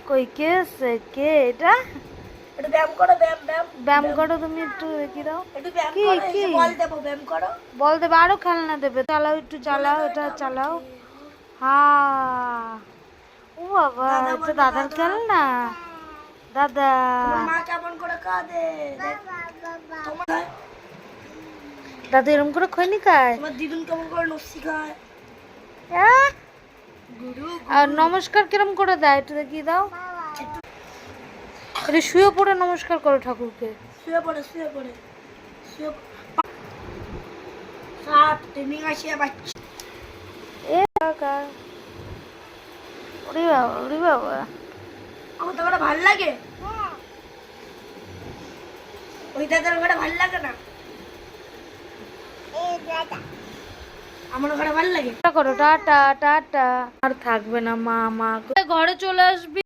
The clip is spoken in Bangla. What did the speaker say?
কই কে আছে? কে এটা? একটু ব্যায়াম করো, ব্যায়াম ব্যায়াম ব্যায়াম করো, তুমি একটু দেখি দাও। একটু ব্যায়াম কি করো, এই কি যে বল দেবো, ব্যায়াম করো। বল দেবে? আরো খেলনা দেবে? চালাও, একটু চালাও, এটা চালাও। হা, ও বাবা, দাদা এটা বলবে, দাদার দাদা। খেলনা। দাদা, তোমার মা কেমন করে কাঁদে তোমার দাদু এরম করে খৈনি খায়? তোমার দিদুন কেমন করে লস্যি খায়। আহ! গুরু আর নমস্কার কিরম করে দেয় একটু দেখিয়ে দাও। এটা শুয়ে পড়ে নমস্কার করো ঠাকুরকে। শুয়ে পড়ে, শুয়ে পড়ে, শুয়ে সাপ ট্রেনিং আসিয়া বাচ্চা। এ কাকা, ওরে বাবা, ওরে বাবা। আমার তো ওটা ভাল লাগে, ওই দাদার ওটা ভাল লাগে না, আমার ওটা ভাল লাগে। টাটা করো, টাটা টাটা। আর থাকবে না মা, মা ঘরে চলে আসবি।